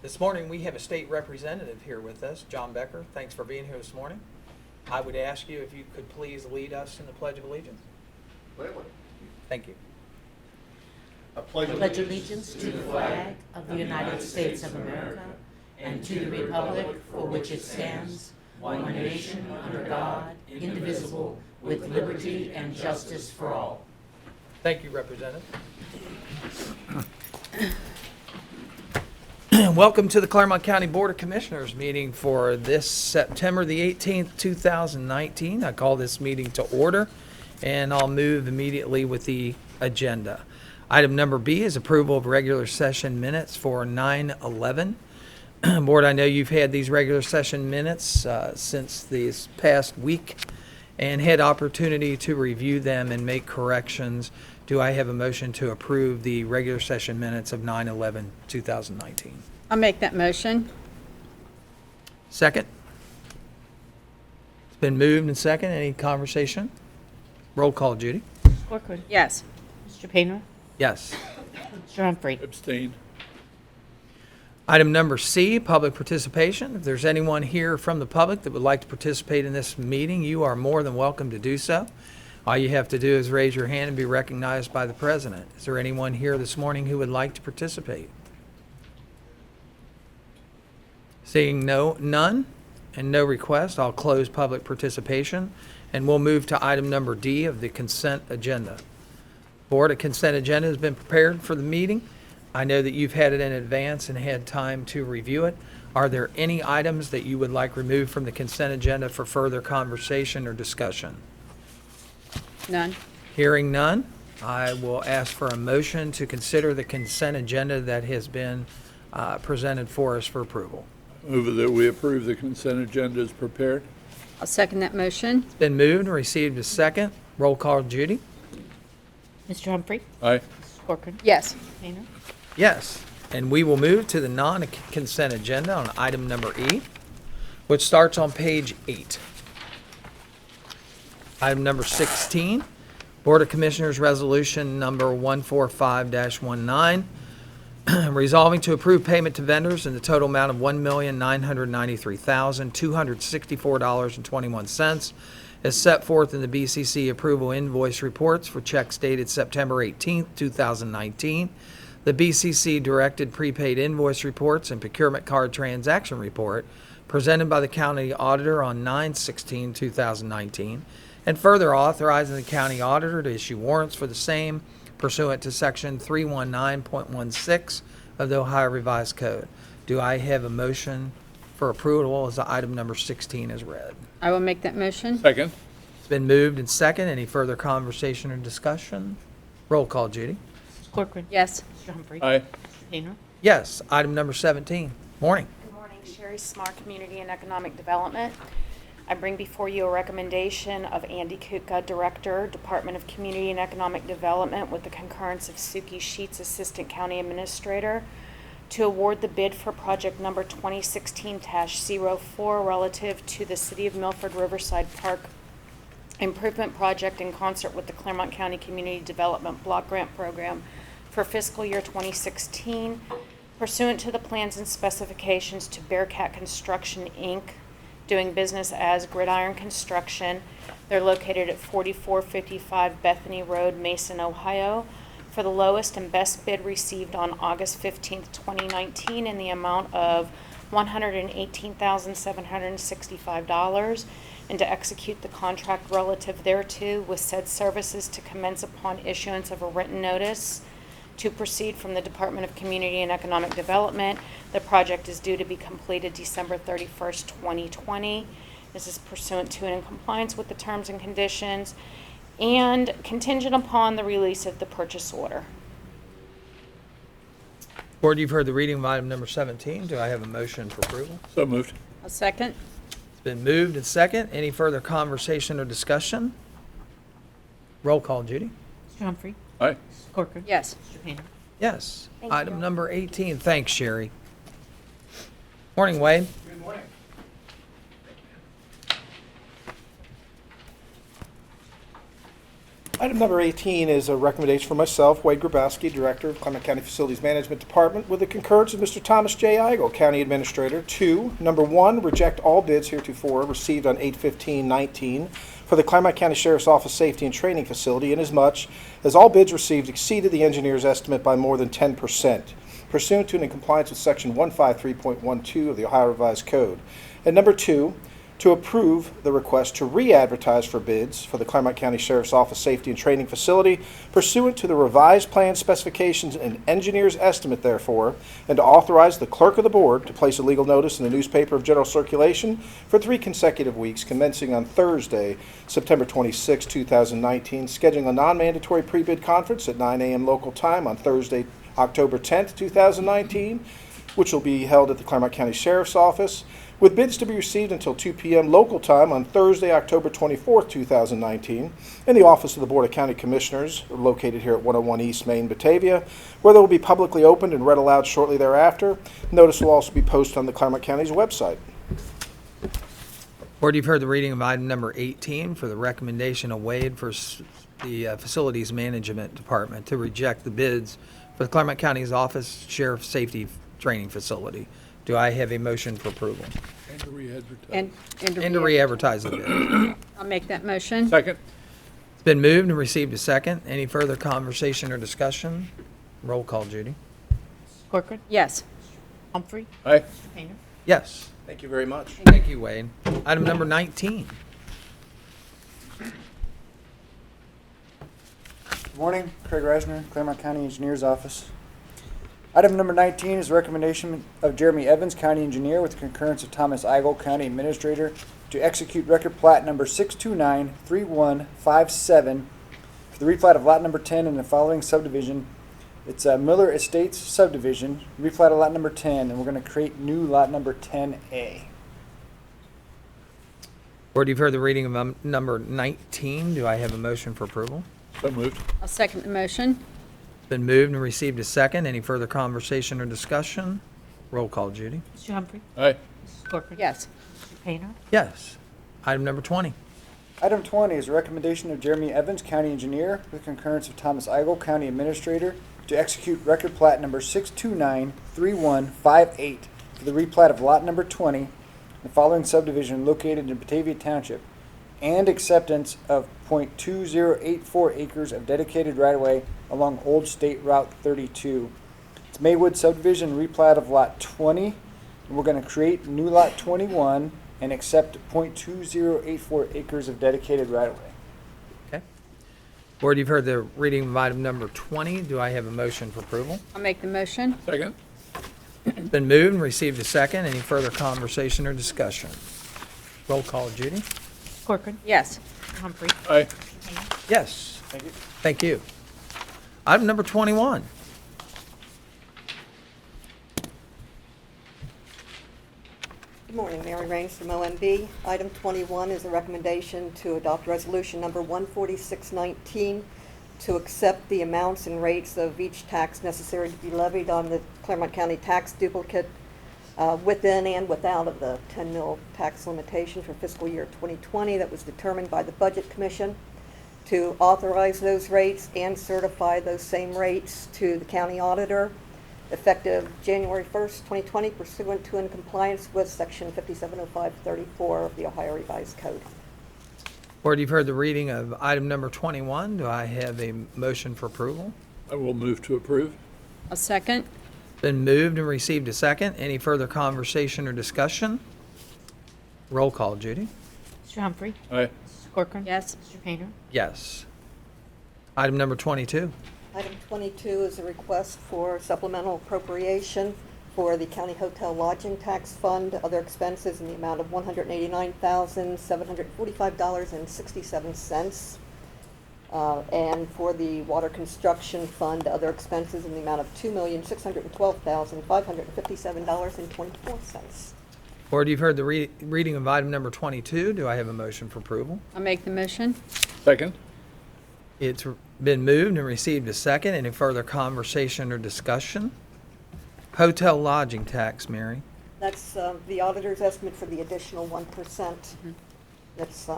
This morning, we have a state representative here with us, John Becker. Thanks for being here this morning. I would ask you if you could please lead us in the Pledge of Allegiance. Gladly. Thank you. I pledge Pledge allegiance to the flag of the United States of America and to the republic for which it stands, one nation under God, indivisible, with liberty and justice for all. Thank you, Representative. Welcome to the Clermont County Board of Commissioners meeting for this September the 18th, 2019. I call this meeting to order, and I'll move immediately with the agenda. Item number B is approval of regular session minutes for 9/11. Board, I know you've had these regular session minutes since this past week and had opportunity to review them and make corrections. Do I have a motion to approve the regular session minutes of 9/11/2019? I'll make that motion. Second? It's been moved and second. Any conversation? Roll call, Judy. Corcoran. Yes. Mr. Painter. Yes. Mr. Humphrey. Abstain. Item number C, public participation. If there's anyone here from the public that would like to participate in this meeting, you are more than welcome to do so. All you have to do is raise your hand and be recognized by the president. Is there anyone here this morning who would like to participate? Seeing none, and no request, I'll close public participation, and we'll move to item number D of the consent agenda. Board, a consent agenda has been prepared for the meeting. I know that you've had it in advance and had time to review it. Are there any items that you would like removed from the consent agenda for further conversation or discussion? None. Hearing none, I will ask for a motion to consider the consent agenda that has been presented for us for approval. Move that we approve the consent agenda as prepared. I'll second that motion. It's been moved and received a second. Roll call, Judy. Mr. Humphrey. Aye. Mrs. Corcoran. Yes. Mr. Painter. Yes, and we will move to the non-consent agenda on item number E, which starts on page 8. Item number 16, Board of Commissioners Resolution number 145-19, resolving to approve payment to vendors in the total amount of $1,993,264.21 as set forth in the BCC approval invoice reports for checks dated September 18th, 2019. The BCC directed prepaid invoice reports and procurement card transaction report presented by the county auditor on 9/16/2019, and further authorizing the county auditor to issue warrants for the same pursuant to section 319.16 of the Ohio Revised Code. Do I have a motion for approval as item number 16 is read? I will make that motion. Second. It's been moved and second. Any further conversation or discussion? Roll call, Judy. Mrs. Corcoran. Yes. Mr. Humphrey. Aye. Mr. Painter. Yes, item number 17. Morning. Good morning, Sherry Smart, Community and Economic Development. I bring before you a recommendation of Andy Kutka, Director, Department of Community and Economic Development, with the concurrence of Suki Sheets, Assistant County Administrator, to award the bid for project number 2016-04 relative to the City of Milford Riverside Park Improvement Project in concert with the Clermont County Community Development Block Grant Program for fiscal year 2016, pursuant to the plans and specifications to Bearcat Construction, Inc., doing business as Gridiron Construction. They're located at 4455 Bethany Road, Mason, Ohio, for the lowest and best bid received on August 15th, 2019, in the amount of $118,765, and to execute the contract relative thereto with said services to commence upon issuance of a written notice to proceed from the Department of Community and Economic Development. The project is due to be completed December 31st, 2020. This is pursuant to and in compliance with the terms and conditions and contingent upon the release of the purchase order. Board, you've heard the reading of item number 17. Do I have a motion for approval? So moved. I'll second. It's been moved and second. Any further conversation or discussion? Roll call, Judy. Mr. Humphrey. Aye. Mrs. Corcoran. Yes. Mr. Painter. Yes. Thank Item you. number 18. Thanks, Sherry. Morning, Wade. Good morning. Item number 18 is a recommendation for myself, Wade Grabowski, Director of Clermont County Facilities Management Department, with the concurrence of Mr. Thomas J. Eigel, County Administrator, to, number 1, reject all bids heretofore received on 8/15/19 for the Clermont County Sheriff's Office Safety and Training Facility, inasmuch as all bids received exceeded the engineer's estimate by more than 10%, pursuant to and in compliance with Section 153.12 of the Ohio Revised Code. And number 2, to approve the request to re-advertise for bids for the Clermont County Sheriff's Office Safety and Training Facility pursuant to the revised plan specifications and engineer's estimate therefore, and to authorize the clerk of the board to place a legal notice in the newspaper of general circulation for 3 consecutive weeks commencing on Thursday, September 26, 2019, scheduling a non-mandatory pre-bid conference at 9 a.m. local time on Thursday, October 10th, 2019, which will be held at the Clermont County Sheriff's Office, with bids to be received until 2 p.m. local time on Thursday, October 24th, 2019, in the office of the Board of County Commissioners, located here at 101 East Main, Batavia, where they will be publicly opened and read aloud shortly thereafter. Notice will also be posted on the Clermont County's website. Board, you've heard the reading of item number 18 for the recommendation of Wade for the Facilities Management Department to reject the bids for the Clermont County's Office Sheriff Safety Training Facility. Do I have a motion for approval? And to re-advertise. And And to re-advertise the bid. I'll make that motion. Second. It's been moved and received a second. Any further conversation or discussion? Roll call, Judy. Corcoran. Yes. Humphrey. Aye. Mr. Painter. Yes. Thank you very much. Thank you, Wade. Item number 19. Good morning, Craig Reisner, Clermont County Engineer's Office. Item number 19 is a recommendation of Jeremy Evans, County Engineer, with the concurrence of Thomas Eigel, County Administrator, to execute record plat number 6293157 for the replat of lot number 10 in the following subdivision. It's Miller Estates subdivision, replat of lot number 10, and we're going to create new lot number 10A. Board, you've heard the reading of number 19. Do I have a motion for approval? So moved. I'll second the motion. It's been moved and received a second. Any further conversation or discussion? Roll call, Judy. Mr. Humphrey. Aye. Mrs. Corcoran. Yes. Mr. Painter. Yes. Item number 20. Item 20 is a recommendation of Jeremy Evans, County Engineer, with concurrence of Thomas Eigel, County Administrator, to execute record plat number 6293158 for the replat of lot number 20 in the following subdivision located in Batavia Township, and acceptance of .2084 acres of dedicated right-of-way along Old State Route 32. It's Maywood subdivision replat of lot 20, and we're going to create new lot 21 and accept .2084 acres of dedicated right-of-way. Okay. Board, you've heard the reading of item number 20. Do I have a motion for approval? I'll make the motion. Second. It's been moved and received a second. Any further conversation or discussion? Roll call, Judy. Corcoran. Yes. Mr. Humphrey. Aye. Mr. Painter. Yes. Thank you. Thank you. Item number 21. Good morning, Mary Raines from OMB. Item 21 is a recommendation to adopt resolution number 14619 to accept the amounts and rates of each tax necessary to be levied on the Clermont County tax duplicate within and without of the 10 mil tax limitation for fiscal year 2020 that was determined by the Budget Commission, to authorize those rates and certify those same rates to the county auditor effective January 1st, 2020, pursuant to and compliance with Section 570534 of the Ohio Revised Code. Board, you've heard the reading of item number 21. Do I have a motion for approval? I will move to approve. I'll second. Been moved and received a second. Any further conversation or discussion? Roll call, Judy. Mr. Humphrey. Aye. Mrs. Corcoran. Yes. Mr. Painter. Yes. Item number 22. Item 22 is a request for supplemental appropriation for the County Hotel Lodging Tax Fund, other expenses in the amount of $189,745.67. And for the Water Construction Fund, other expenses in the amount of $2,612,557.24. Board, you've heard the reading of item number 22. Do I have a motion for approval? I'll make the motion. Second. It's been moved and received a second. Any further conversation or discussion? Hotel lodging tax, Mary. That's the auditor's estimate for the additional 1%. that's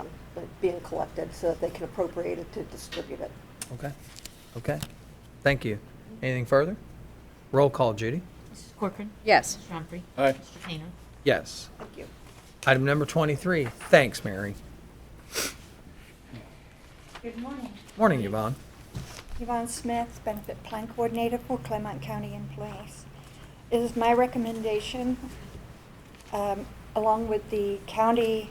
being collected so that they can appropriate it to distribute it. Okay. Okay. Thank you. Anything further? Roll call, Judy. Mrs. Corcoran. Yes. Mr. Humphrey. Aye. Mr. Painter. Yes. Thank you. Item number 23. Thanks, Mary. Good morning. Morning, Yvonne. Yvonne Smith, Benefit Plan Coordinator for Clermont County Employees. It is my recommendation, along with the County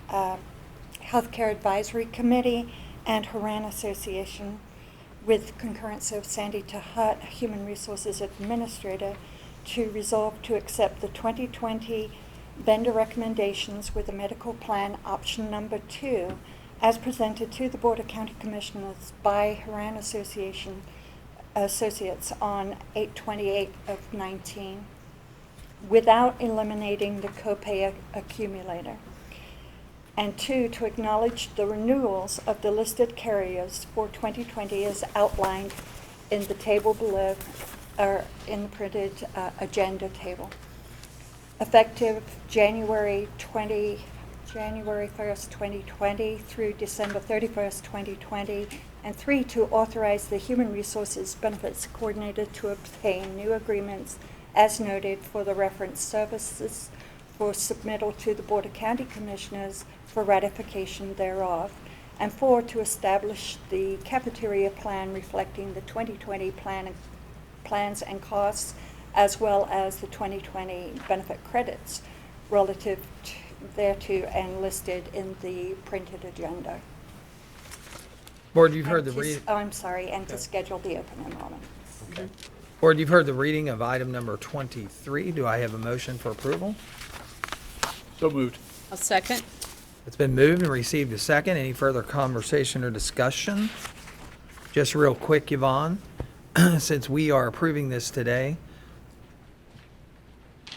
Healthcare Advisory Committee and Horan Association, with concurrence of Sandy Tahat, Human Resources Administrator, to resolve to accept the 2020 vendor recommendations with a medical plan option number 2 as presented to the Board of County Commissioners by Horan Association Associates on 8/28 of 19, without eliminating the copay accumulator. And 2, to acknowledge the renewals of the listed carriers for 2020 as outlined in the table below, or in the printed agenda table. Effective January 1st, 2020 through December 31st, 2020. And 3, to authorize the Human Resources Benefits Coordinator to obtain new agreements as noted for the reference services for submittal to the Board of County Commissioners for ratification thereof. And 4, to establish the cafeteria plan reflecting the 2020 plans and costs, as well as the 2020 benefit credits relative thereto and listed in the printed agenda. Board, you've heard the And to- reading. Oh, I'm sorry, and to schedule the open enrollment. Okay. Board, you've heard the reading of item number 23. Do I have a motion for approval? So moved. I'll second. It's been moved and received a second. Any further conversation or discussion? Just real quick, Yvonne, since we are approving this today,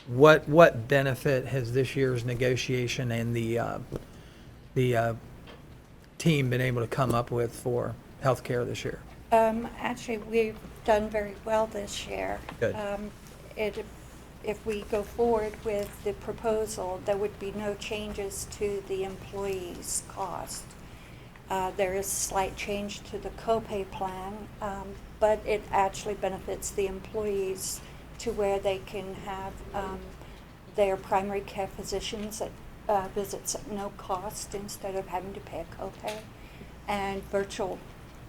what benefit has this year's negotiation and the team been able to come up with for healthcare this year? Actually, we've done very well this year. Good. If we go forward with the proposal, there would be no changes to the employees' cost. There is slight change to the copay plan, but it actually benefits the employees to where they can have their primary care physicians at visits at no cost instead of having to pay a copay. And virtual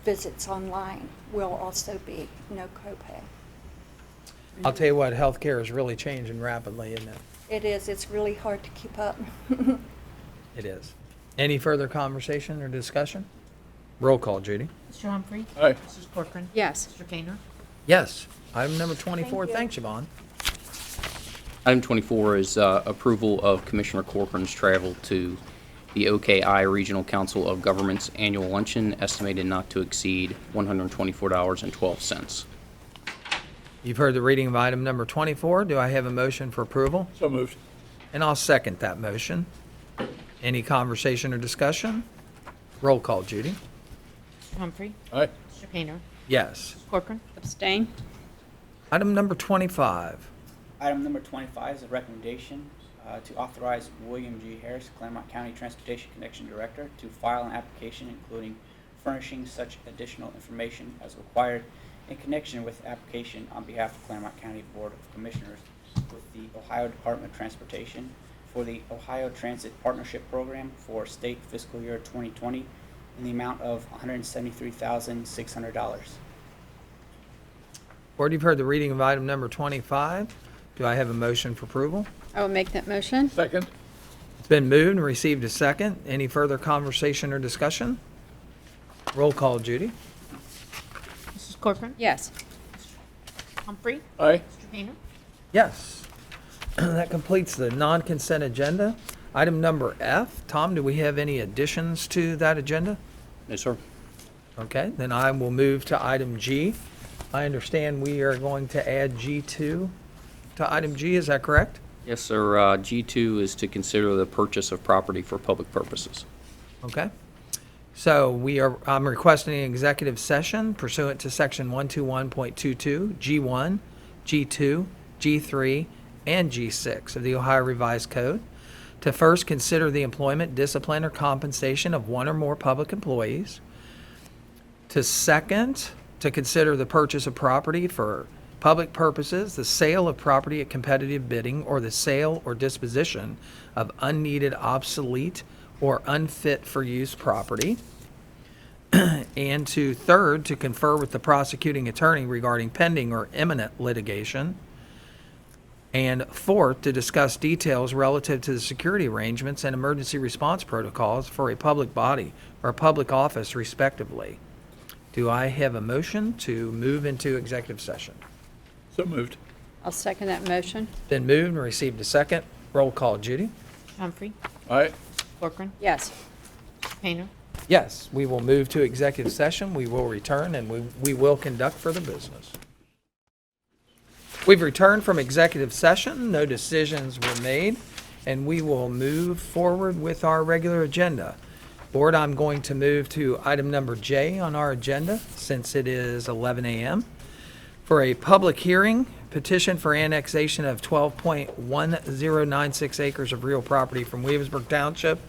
visits online will also be no copay. I'll tell you what, healthcare is really changing rapidly, isn't it? It is, it's really hard to keep up. It is. Any further conversation or discussion? Roll call, Judy. Mr. Humphrey. Aye. Mrs. Corcoran. Yes. Mr. Painter. Yes. Item number 24. Thank you. Thanks, Yvonne. Item 24 is approval of Commissioner Corcoran's travel to the OKI Regional Council of Governments Annual Luncheon, estimated not to exceed $124.12. You've heard the reading of item number 24. Do I have a motion for approval? So moved. And I'll second that motion. Any conversation or discussion? Roll call, Judy. Mr. Humphrey. Aye. Mr. Painter. Yes. Mrs. Corcoran. Abstain. Item number 25. Item number 25 is a recommendation to authorize William G. Harris, Clermont County Transportation Connection Director, to file an application including furnishing such additional information as required in connection with the application on behalf of Clermont County Board of Commissioners with the Ohio Department of Transportation for the Ohio Transit Partnership Program for state fiscal year 2020 in the amount of $173,600. Board, you've heard the reading of item number 25. Do I have a motion for approval? I will make that motion. Second. It's been moved and received a second. Any further conversation or discussion? Roll call, Judy. Mrs. Corcoran. Yes. Humphrey. Aye. Mr. Painter. Yes. That completes the non-consent agenda. Item number F. Tom, do we have any additions to that agenda? No, sir. Okay, then I will move to item G. I understand we are going to add G2 to item G, is that correct? Yes, sir. G2 is to consider the purchase of property for public purposes. Okay. So I'm requesting an executive session pursuant to section 121.22, G1, G2, G3, and G6 of the Ohio Revised Code to first consider the employment, discipline, or compensation of one or more public employees. To second, to consider the purchase of property for public purposes, the sale of property at competitive bidding, or the sale or disposition of unneeded, obsolete, or unfit for use property. And to third, to confer with the prosecuting attorney regarding pending or imminent litigation. And fourth, to discuss details relative to the security arrangements and emergency response protocols for a public body or a public office respectively. Do I have a motion to move into executive session? So moved. I'll second that motion. Been moved and received a second. Roll call, Judy? Humphrey, Aye. Corcoran, Yes. Painter. Yes, we will move to executive session. We will return and we will conduct further business. We've returned from executive session. No decisions were made, and we will move forward with our regular agenda. Board, I'm going to move to item number J on our agenda since it is 11 a.m. for a public hearing, petition for annexation of 12.1096 acres of real property from Williamsburg Township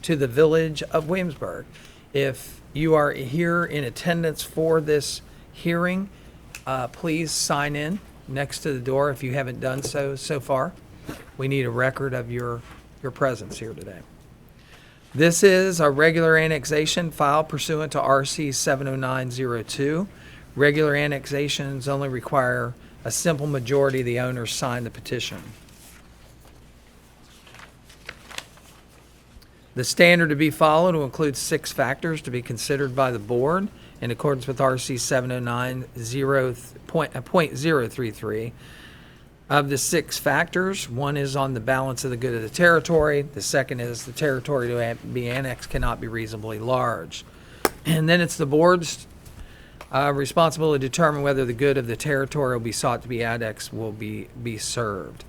to the Village of Williamsburg. If you are here in attendance for this hearing, please sign in next to the door if you haven't done so far. We need a record of your presence here today. This is a regular annexation filed pursuant to RC 70902. Regular annexations only require a simple majority of the owners sign the petition. The standard to be followed will include 6 factors to be considered by the board in accordance with RC 709.033. Of the 6 factors, one is on the balance of the good of the territory. The second is the territory to be annexed cannot be reasonably large. And then it's the board's responsibility to determine whether the good of the territory will be sought to be annexed will be served.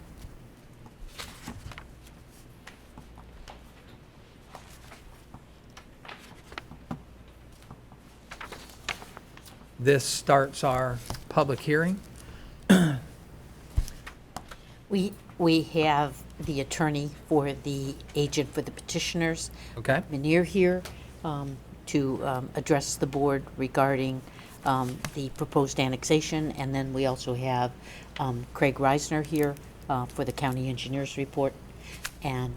This starts our public hearing. We have the attorney for the agent for the petitioners, Okay? Munir, here to address the board regarding the proposed annexation. And then we also have Craig Reisner here for the county engineer's report. And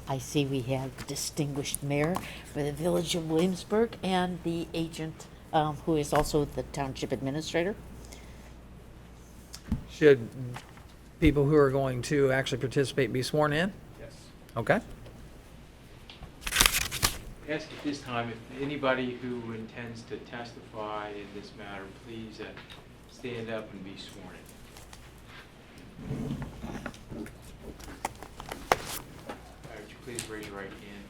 I see we have distinguished mayor for the Village of Williamsburg and the agent who is also the township administrator. Should people who are going to actually participate be sworn in? Yes. Okay. Ask at this time if anybody who intends to testify in this matter, please stand up and be sworn in. Would you please raise your right hand?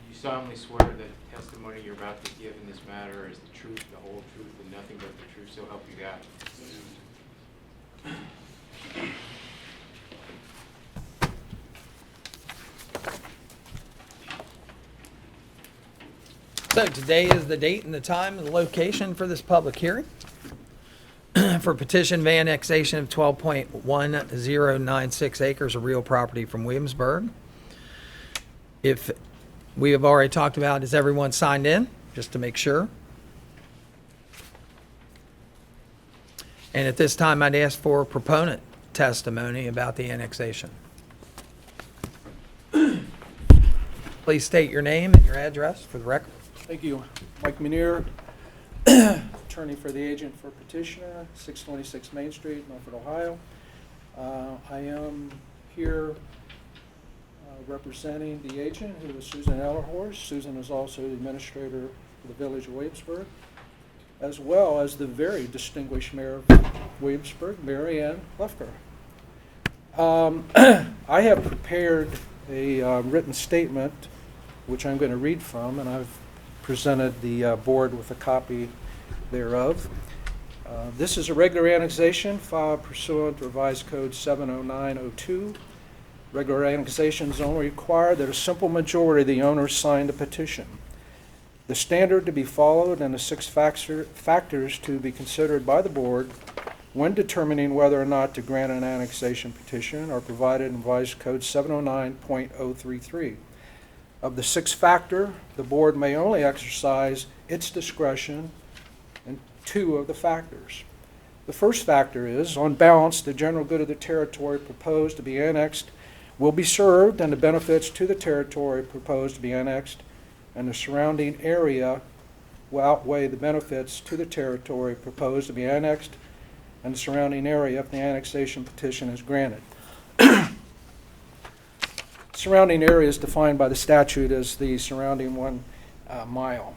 You solemnly swear that the testimony you're about to give in this matter is the truth, the whole truth, and nothing but the truth, so help you God. So today is the date and the time and the location for this public hearing for petition of annexation of 12.1096 acres of real property from Williamsburg. If we have already talked about, is everyone signed in? Just to make sure. And at this time, I'd ask for proponent testimony about the annexation. Please state your name and your address for the record. Thank you. Mike Munir, attorney for the agent for petitioner, 626 Main Street, Milford, Ohio. I am here representing the agent, who is Susan Ellerhorst. Susan is also the administrator for the Village of Williamsburg, as well as the very distinguished mayor of Williamsburg, Mary Ann Lefker. I have prepared a written statement, which I'm going to read from, and I've presented the board with a copy thereof. This is a regular annexation filed pursuant to Revised Code 70902. Regular annexations only require that a simple majority of the owners sign the petition. The standard to be followed and the 6 factors to be considered by the board when determining whether or not to grant an annexation petition are provided in Revised Code 709.033. Of the sixth factor, the board may only exercise its discretion in two of the factors. The first factor is, on balance, the general good of the territory proposed to be annexed will be served, and the benefits to the territory proposed to be annexed and the surrounding area will outweigh the benefits to the territory proposed to be annexed and the surrounding area if the annexation petition is granted. Surrounding area is defined by the statute as the surrounding 1 mile.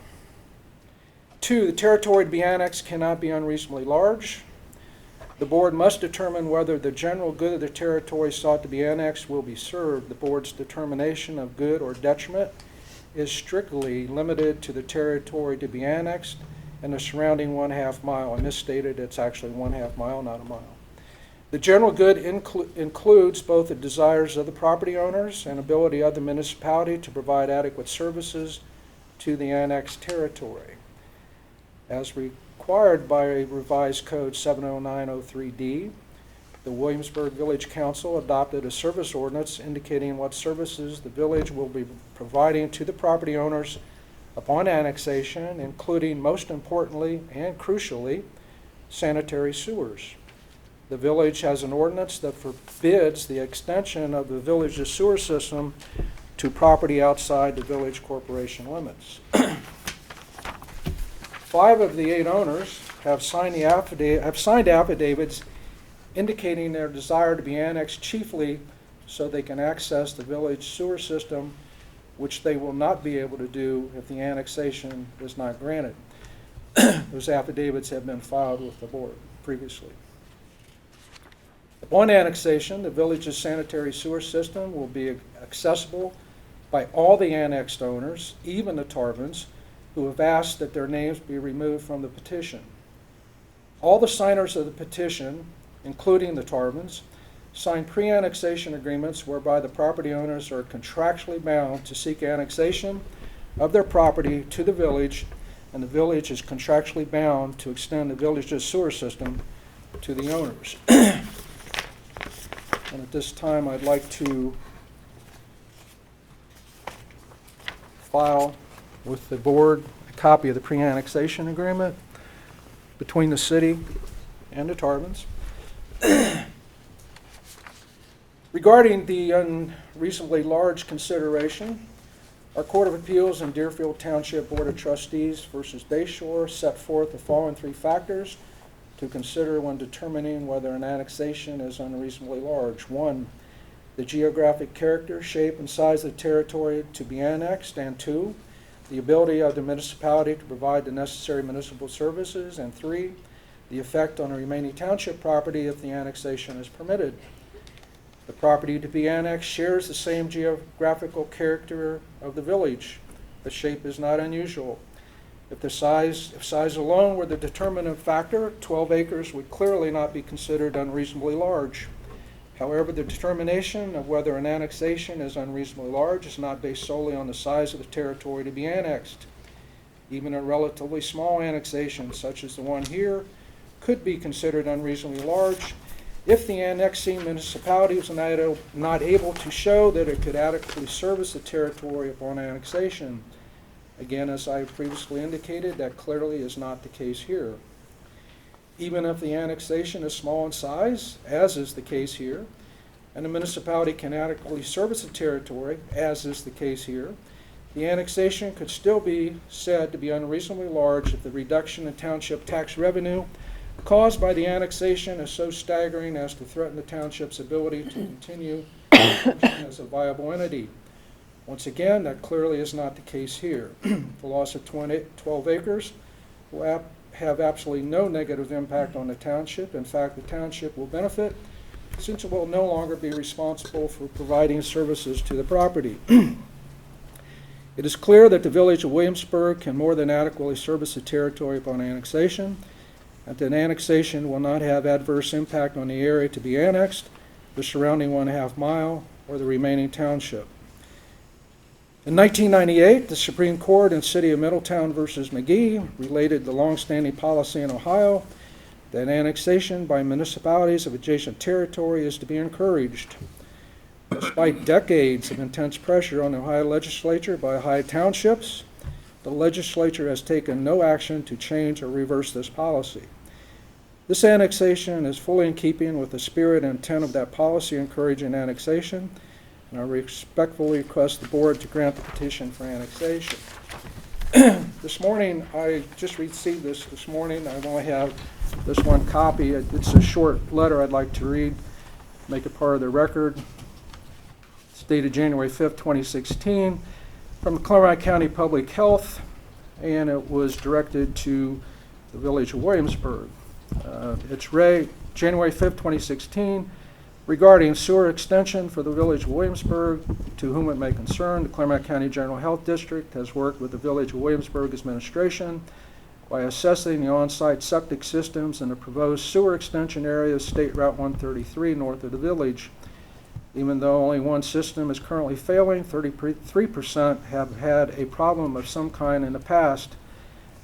2, the territory to be annexed cannot be unreasonably large. The board must determine whether the general good of the territory sought to be annexed will be served. The board's determination of good or detriment is strictly limited to the territory to be annexed and the surrounding 1/2 mile. I misstated, it's actually 1/2 mile, not a mile. The general good includes both the desires of the property owners and ability of the municipality to provide adequate services to the annexed territory. As required by Revised Code 70903D, the Williamsburg Village Council adopted a service ordinance indicating what services the village will be providing to the property owners upon annexation, including, most importantly and crucially, sanitary sewers. The village has an ordinance that forbids the extension of the village's sewer system to property outside the village corporation limits. 5 of the 8 owners have signed affidavits indicating their desire to be annexed chiefly so they can access the village sewer system, which they will not be able to do if the annexation is not granted. Those affidavits have been filed with the board previously. Upon annexation, the village's sanitary sewer system will be accessible by all the annexed owners, even the Tarvins, who have asked that their names be removed from the petition. All the signers of the petition, including the Tarvins, signed pre-annexation agreements whereby the property owners are contractually bound to seek annexation of their property to the village, and the village is contractually bound to extend the village's sewer system to the owners. And at this time, I'd like to file with the board a copy of the pre-annexation agreement between the city and the Tarvins. Regarding the unreasonably large consideration, our Court of Appeals and Deerfield Township Board of Trustees versus Bayshore set forth the following 3 factors to consider when determining whether an annexation is unreasonably large. 1, the geographic character, shape, and size of the territory to be annexed, and 2, the ability of the municipality to provide the necessary municipal services, and 3, the effect on the remaining township property if the annexation is permitted. The property to be annexed shares the same geographical character of the village. The shape is not unusual. If size alone were the determinant factor, 12 acres would clearly not be considered unreasonably large. However, the determination of whether an annexation is unreasonably large is not based solely on the size of the territory to be annexed. Even a relatively small annexation, such as the one here, could be considered unreasonably large if the annexing municipality was not able to show that it could adequately service the territory upon annexation. Again, as I previously indicated, that clearly is not the case here. Even if the annexation is small in size, as is the case here, and the municipality can adequately service the territory, as is the case here, the annexation could still be said to be unreasonably large if the reduction in township tax revenue caused by the annexation is so staggering as to threaten the township's ability to continue as a viable entity. Once again, that clearly is not the case here. The loss of 12 acres will have absolutely no negative impact on the township. In fact, the township will benefit since it will no longer be responsible for providing services to the property. It is clear that the village of Williamsburg can more than adequately service the territory upon annexation, and that annexation will not have adverse impact on the area to be annexed, the surrounding 1/2 mile, or the remaining township. In 1998, the Supreme Court in City of Middletown versus McGee related the longstanding policy in Ohio that annexation by municipalities of adjacent territory is to be encouraged. Despite decades of intense pressure on the Ohio legislature by Ohio townships, the legislature has taken no action to change or reverse this policy. This annexation is fully in keeping with the spirit and intent of that policy encouraging annexation, and I respectfully request the board to grant the petition for annexation. This morning, I just received this morning. I only have this one copy. It's a short letter I'd like to read, make it part of the record. It's dated January 5th, 2016, from Clermont County Public Health, and it was directed to the Village of Williamsburg. It's January 5th, 2016, regarding sewer extension for the Village of Williamsburg, to whom it may concern. The Clermont County General Health District has worked with the Village of Williamsburg administration by assessing the on-site septic systems in the proposed sewer extension area of State Route 133 north of the village. Even though only one system is currently failing, 33% have had a problem of some kind in the past.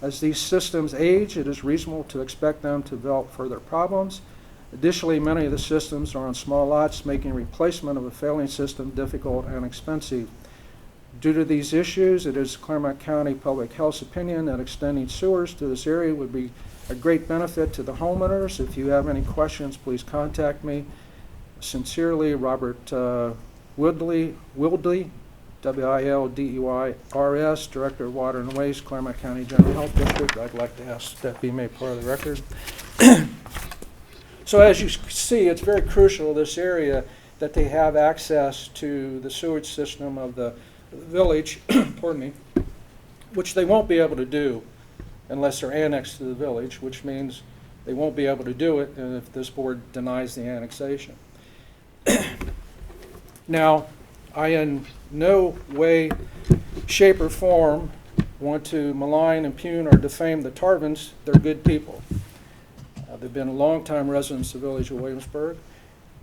As these systems age, it is reasonable to expect them to develop further problems. Additionally, many of the systems are on small lots, making replacement of a failing system difficult and expensive. Due to these issues, it is Clermont County Public Health's opinion that extending sewers to this area would be a great benefit to the homeowners. If you have any questions, please contact me. Sincerely, Robert Wildley, W-I-L-D-E-Y-R-S, Director of Water and Waste, Clermont County General Health District. I'd like to ask that be made part of the record. So as you see, it's very crucial, this area, that they have access to the sewage system of the village, pardon me, which they won't be able to do unless they're annexed to the village, which means they won't be able to do it if this board denies the annexation. Now, I in no way, shape, or form want to malign, impugn, or defame the Tarvins. They're good people. They've been longtime residents of the Village of Williamsburg,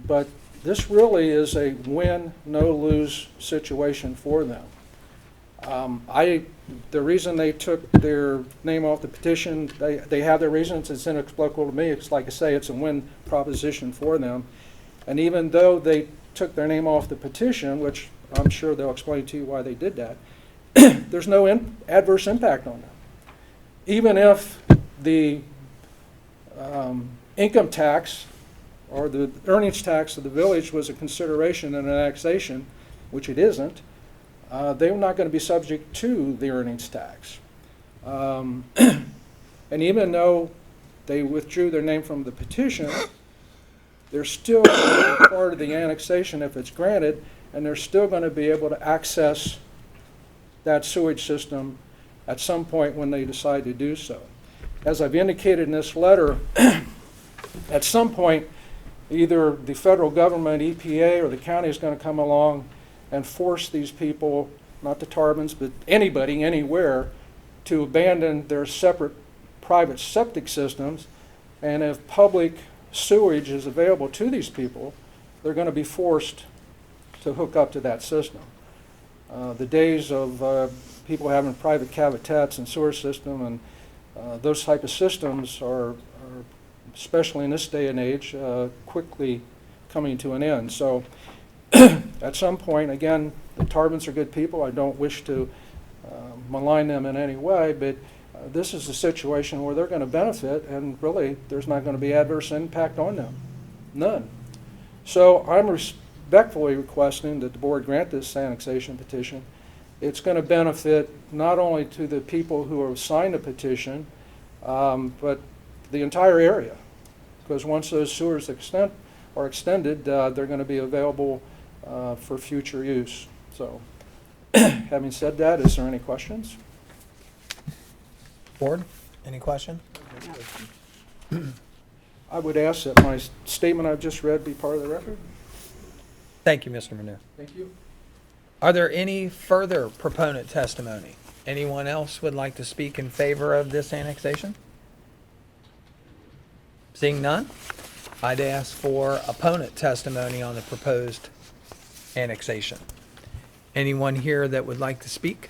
but this really is a win, no-lose situation for them. The reason they took their name off the petition, they have their reasons. It's inexplicable to me. It's like I say, it's a win proposition for them. And even though they took their name off the petition, which I'm sure they'll explain to you why they did that, there's no adverse impact on them. Even if the income tax or the earnings tax of the village was a consideration in an annexation, which it isn't, they're not going to be subject to the earnings tax. And even though they withdrew their name from the petition, they're still going to be part of the annexation if it's granted, and they're still going to be able to access that sewage system at some point when they decide to do so. As I've indicated in this letter, at some point, either the federal government, EPA, or the county is going to come along and force these people, not the Tarvins, but anybody, anywhere, to abandon their separate private septic systems. And if public sewage is available to these people, they're going to be forced to hook up to that system. The days of people having private cavitats and sewer system and those type of systems are, especially in this day and age, quickly coming to an end. So at some point, again, the Tarvins are good people. I don't wish to malign them in any way, but this is a situation where they're going to benefit, and really there's not going to be adverse impact on them. None. So I'm respectfully requesting that the board grant this annexation petition. It's going to benefit not only to the people who have signed the petition, but the entire area. Because once those sewers are extended, they're going to be available for future use. So, having said that, is there any questions? Board, any question? I would ask that my statement I've just read be part of the record. Thank you, Mr. Manure. Thank you. Are there any further proponent testimony? Anyone else would like to speak in favor of this annexation? Seeing none, I'd ask for opponent testimony on the proposed annexation. Anyone here that would like to speak?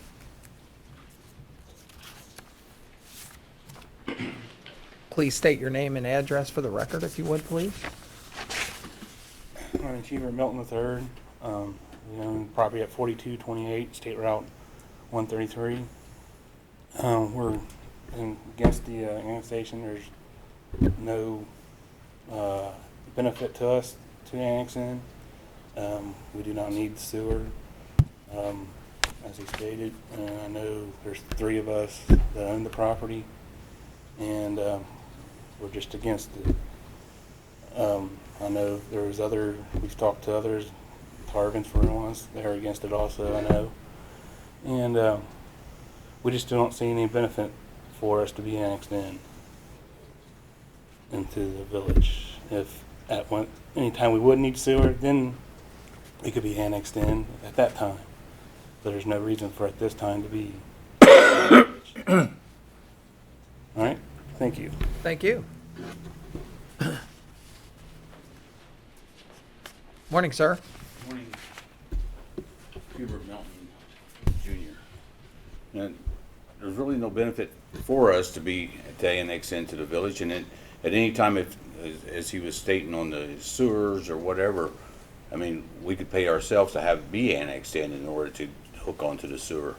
Please state your name and address for the record, if you would, please. I'm Achiever Milton III. We own property at 4228 State Route 133. We're against the annexation. There's no benefit to us to annex in. We do not need the sewer, as he stated. And I know there's 3 of us that own the property, and we're just against it. I know we've talked to others, Tarvins for instance, they're against it also, I know. And we just don't see any benefit for us to be annexed into the village. If any time we would need sewer, then we could be annexed in at that time. But there's no reason for at this time to be. All right, thank you. Thank you. Morning, sir. Morning. Hubert Melton, Jr. And there's really no benefit for us to annex into the village, and at any time, if, as he was stating on the sewers or whatever, I mean, we could pay ourselves to be annexed in order to hook onto the sewer.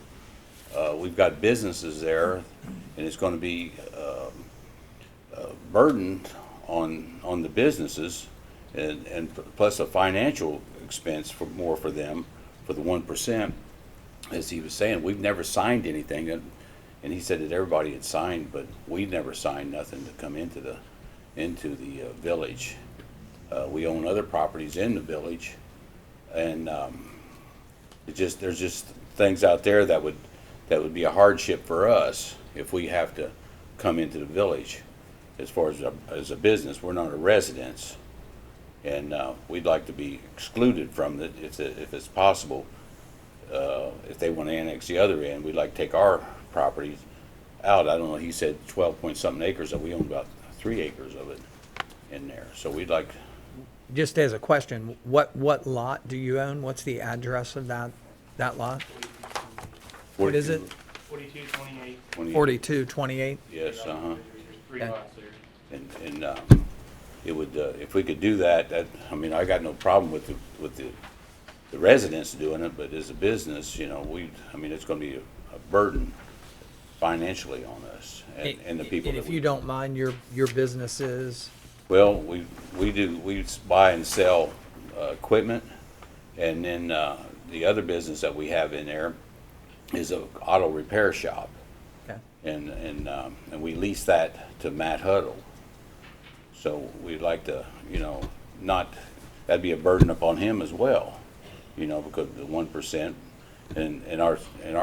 We've got businesses there, and it's going to be a burden on the businesses, and plus a financial expense more for them, for the 1%. As he was saying, we've never signed anything, and he said that everybody had signed, but we never signed nothing to come into the village. We own other properties in the village, and there's just things out there that would be a hardship for us if we have to come into the village. As far as a business, we're not a residence, and we'd like to be excluded from it if it's possible. If they want to annex the other end, we'd like to take our properties out. I don't know, he said 12 point something acres, and we own about 3 acres of it in there. So we'd like. Just as a question, what lot do you own? What's the address of that lot? What is it? 4228. 4228? Yes, There's 3 Okay. lots there. and it would, if we could do that, I mean, I got no problem with the residents doing it, but as a business, you know, it's going to be a burden financially on us and the people. And if you don't mind, your business is? Well, we buy and sell equipment, and then the other business that we have in there is an auto repair shop. Okay. And we lease that to Matt Huddle. So we'd like to, that'd be a burden upon him as well, because the 1% and our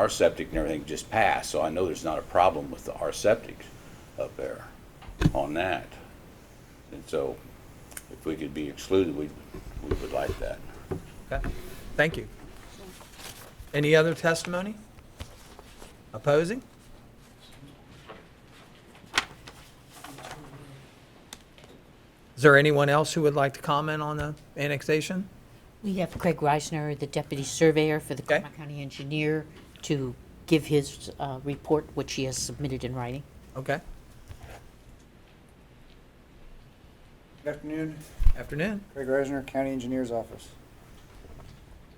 septic and everything just passed. So I know there's not a problem with our septic up there on that. And so if we could be excluded, we would like that. Okay, thank you. Any other testimony? Opposing? Is there anyone else who would like to comment on the annexation? We have Craig Reisner, the deputy surveyor for the Okay. Clermont County engineer, to give his report, which he has submitted in writing. Okay, Good afternoon. afternoon. Craig Reisner, County Engineer's Office.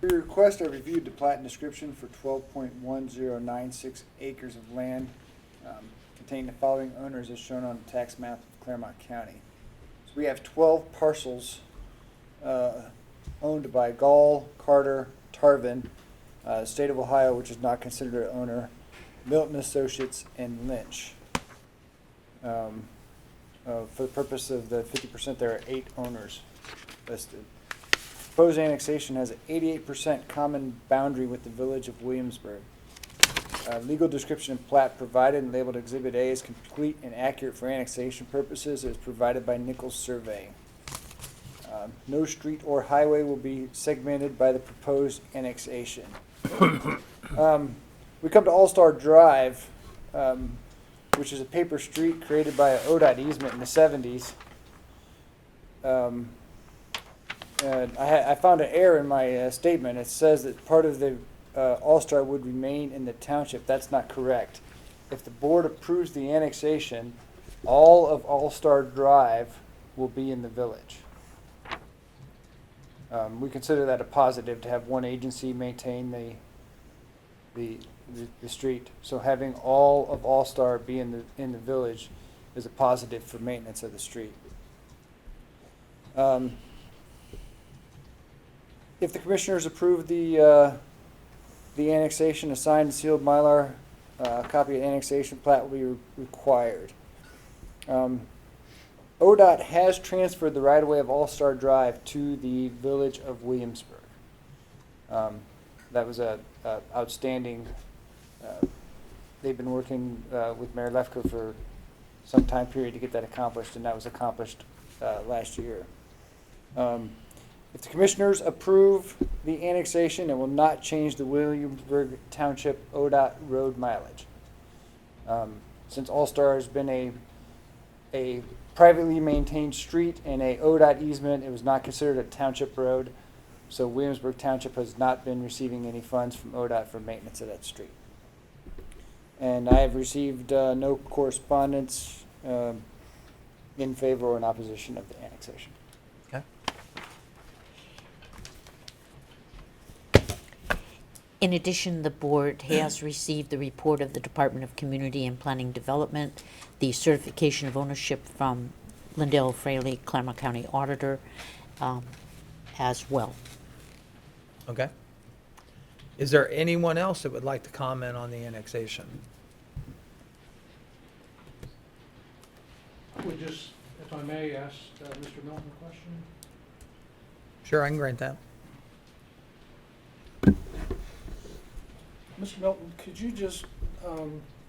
For your request, I reviewed the plat and description for 12.1096 acres of land containing the following owners as shown on the tax map of Clermont County. So we have 12 parcels owned by Gall, Carter, Tarvin, State of Ohio, which is not considered an owner, Milton Associates, and Lynch. For the purpose of the 50%, there are 8 owners listed. Proposed annexation has an 88% common boundary with the village of Williamsburg. Legal description and plat provided and labeled Exhibit A is complete and accurate for annexation purposes. It was provided by Nichols Survey. No street or highway will be segmented by the proposed annexation. We come to All-Star Drive, which is a paper street created by an ODOT easement in the 70s. I found an error in my statement. It says that part of the All-Star would remain in the township. That's not correct. If the board approves the annexation, all of All-Star Drive will be in the village. We consider that a positive to have one agency maintain the street. So having all of All-Star be in the village is a positive for maintenance of the street. If the commissioners approve the annexation, a signed and sealed Mylar copy of annexation plat will be required. ODOT has transferred the right-of-way of All-Star Drive to the village of Williamsburg. That was a outstanding, they've been working with Mayor Lefkoe for some time period to get that accomplished, and that was accomplished last year. If the commissioners approve the annexation, it will not change the Williamsburg Township ODOT road mileage. Since All-Star has been a privately maintained street and a ODOT easement, it was not considered a township road, so Williamsburg Township has not been receiving any funds from ODOT for maintenance of that street. And I have received no correspondence in favor or in opposition of the annexation. Okay. In addition, the board has received the report of the Department of Community and Planning Development, the certification of ownership from Lindell Fraley, Clermont County Auditor, as well. Okay. Is there anyone else that would like to comment on the annexation? I would just, if I may, ask Mr. Milton a question. Sure, I can grant that. Mr. Milton, could you just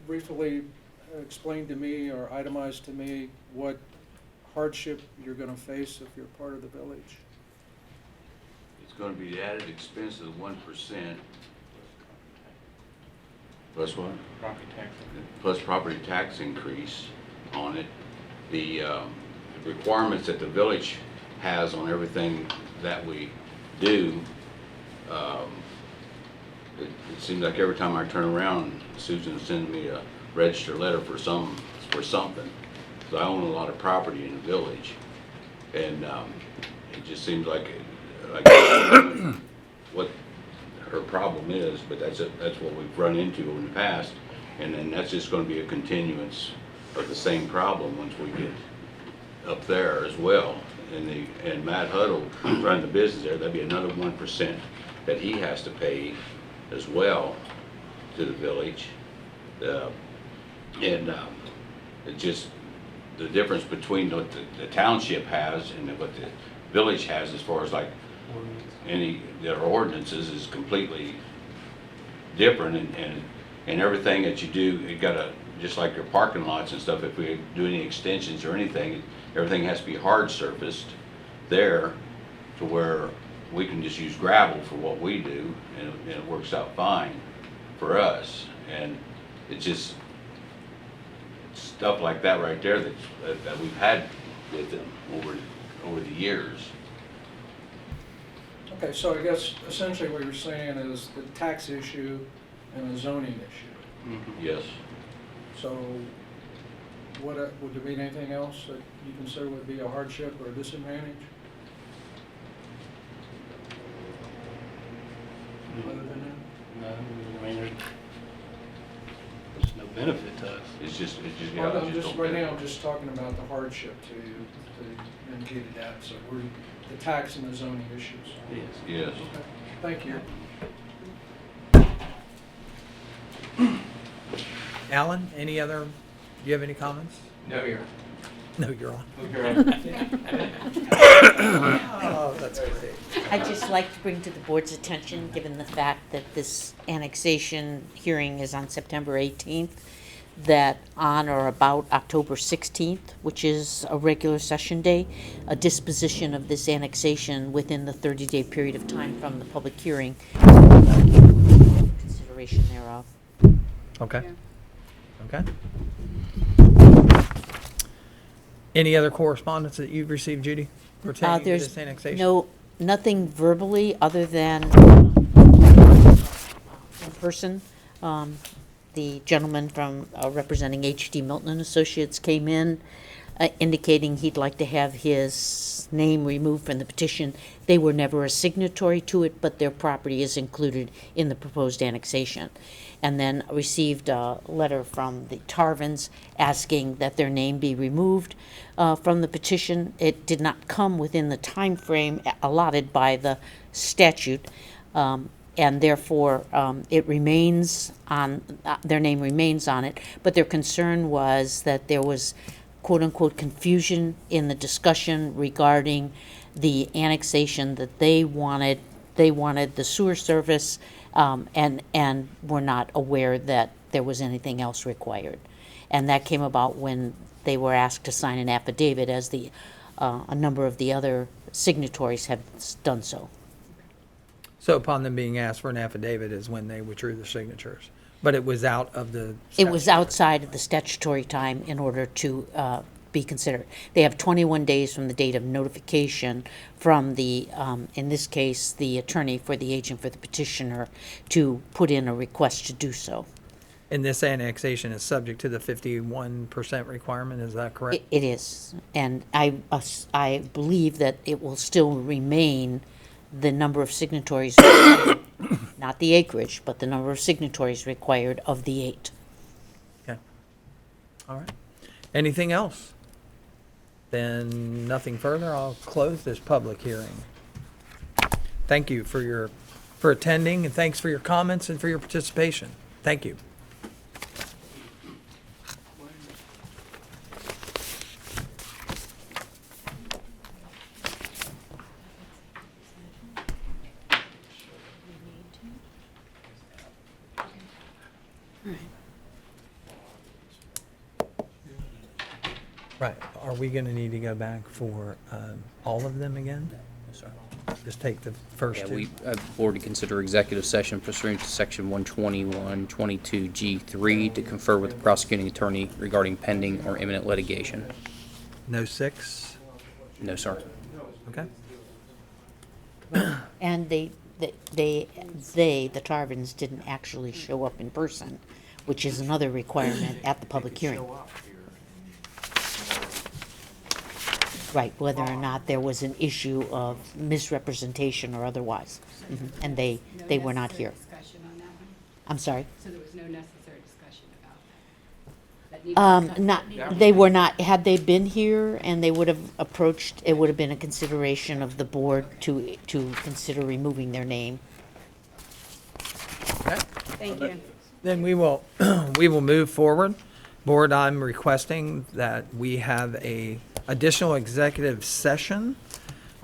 briefly explain to me or itemize to me what hardship you're going to face if you're part of the village? It's going to be the added expense of 1%. Plus what? Property tax. Plus property tax increase on it. The requirements that the village has on everything that we do, it seems like every time I turn around, Susan sends me a register letter for something. So I own a lot of property in the village, and it just seems like what her problem is, but that's what we've run into in the past, and then that's just going to be a continuance of the same problem once we get up there as well. And Matt Huddle running the business there, that'd be another 1% that he has to pay as well to the village. It just, the difference between what the township has and what the village has as far as like their ordinances is completely different, and everything that you do, it gotta, just like your parking lots and stuff, if we do any extensions or anything, everything has to be hard surfaced there to where we can just use gravel for what we do, and it works out fine for us. And it's just stuff like that right there that we've had with them over the years. Okay, so I guess essentially what you're saying is the tax issue and the zoning issue. Yes. So would there be anything else that you consider would be a hardship or a disadvantage? Other than that? No, I mean, there's no benefit to us. It's just, Well, yeah. I'm just, right now, I'm just talking about the hardship to indicate that, so we're, the tax and the zoning issues. Yes. Yes. Okay, thank you. Alan, any other, do you have any comments? No, you're. No, you're on. Okay. Oh, that's great. I'd just like to bring to the board's attention, given the fact that this annexation hearing is on September 18th, that on or about October 16th, which is a regular session day, a disposition of this annexation within the 30-day period of time from the public hearing, consideration thereof. Okay. Okay. Any other correspondence that you've received, Judy, pertaining to There's this annexation? nothing verbally other than in person. the gentleman from representing H.D. Milton and Associates came in indicating he'd like to have his name removed from the petition. They were never a signatory to it, but their property is included in the proposed annexation. And then received a letter from the Tarvins asking that their name be removed from the petition. It did not come within the time frame allotted by the statute, and therefore it remains on, their name remains on it. But their concern was that there was quote-unquote confusion in the discussion regarding the annexation, that they wanted the sewer service, and were not aware that there was anything else required. And that came about when they were asked to sign an affidavit, as a number of the other signatories have done so. So upon them being asked for an affidavit is when they withdrew their signatures. But it was out of the It was outside of the statutory time in order to be considered. They have 21 days from the date of notification from the, in this case, the attorney for the agent for the petitioner, to put in a request to do so. And this annexation is subject to the 51% requirement, is that correct? It is. And I believe that it will still remain the number of signatories, not the acreage, but the number of signatories required of the 8. Okay. All right. Anything else? Then nothing further. I'll close this public hearing. Thank you for attending, and thanks for your comments and for your participation. Thank you. Right. Are we going to need to go back for all of them again? Yes, sir. Just take the first Yeah, two? we, board to consider executive session pursuant to section 12122G3 to confer with the prosecuting attorney regarding pending or imminent litigation. No 6? No, sir. Okay. And the Tarvins didn't actually show up in person, which is another requirement at the public hearing. Right, whether or not there was an issue of misrepresentation or otherwise. And they were not here. Discussion on that one? I'm sorry? So there was no necessary discussion about that? Not, they were not, had they been here and they would have approached, it would have been a consideration of the board to consider removing their name. Okay. Thank you. Then we will move forward. Board, I'm requesting that we have a additional executive session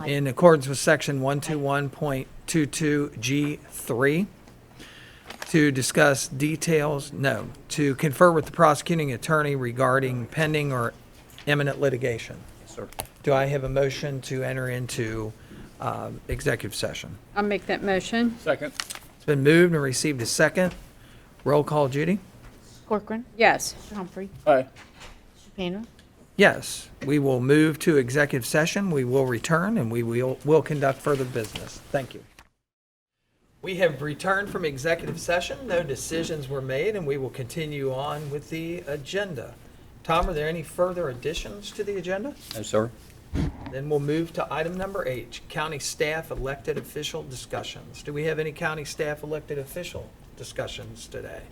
in accordance with section 121.22G3 to discuss to confer with the prosecuting attorney regarding pending or imminent litigation. Yes, sir. Do I have a motion to enter into executive session? I'll make that motion. Second. It's been moved and received a second. Roll call, Judy? Corcoran? Yes. Mr. Humphrey? Aye. Mr. Painter? Yes, we will move to executive session. We will return and we will conduct further business. Thank you. We have returned from executive session. No decisions were made, and we will continue on with the agenda. Tom, are there any further additions to the agenda? No, sir. Then we'll move to item number 8, county staff elected official discussions. Do we have any county staff elected official discussions today?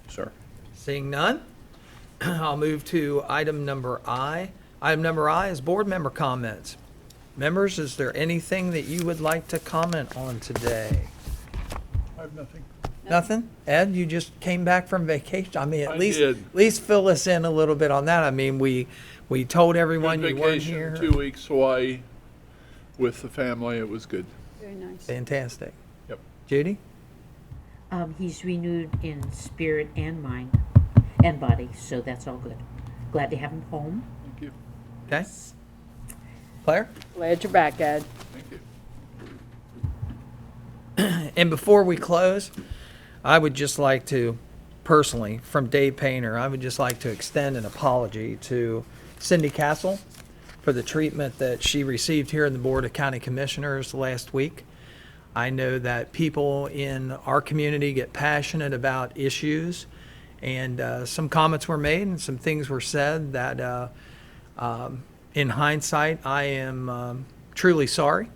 Sir. Seeing none, I'll move to item number I. Item number I is board member comments. Members, is there anything that you would like to comment on today? I have nothing. Nothing? Ed, you just came back from vacation. I mean, I at did. least fill us in a little bit on that. I mean, we told everyone you weren't Vacation, here. 2 weeks Hawaii with the family. It was good. Very nice. Fantastic. Yep. Judy? He's renewed in spirit and mind and body, so that's all good. Glad to have him home. Thank you. Okay. Claire? Glad you're back, Ed. Thank you. And before we close, I would just like to, personally, from Dave Painter, I would just like to extend an apology to Cindy Castle for the treatment that she received here in the Board of County Commissioners last week. I know that people in our community get passionate about issues, and some comments were made and some things were said that, in hindsight, I am truly sorry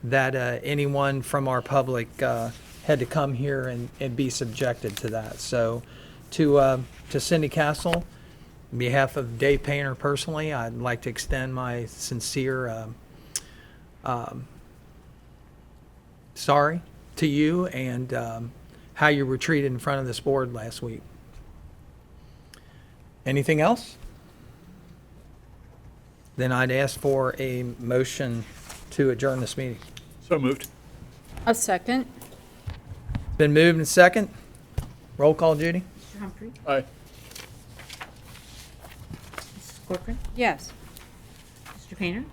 that anyone from our public had to come here and be subjected to that. So to Cindy Castle, on behalf of Dave Painter personally, I'd like to extend my sincere sorry to you and how you were treated in front of this board last week. Anything else? Then I'd ask for a motion to adjourn this meeting. So moved. A second. Been moved and second. Roll call, Judy? Mr. Humphrey? Aye. Mrs. Corcoran? Yes. Mr. Painter?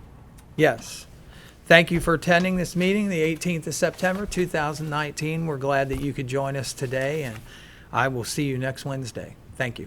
Yes. Thank you for attending this meeting, the 18th of September, 2019. We're glad that you could join us today, and I will see you next Wednesday. Thank you.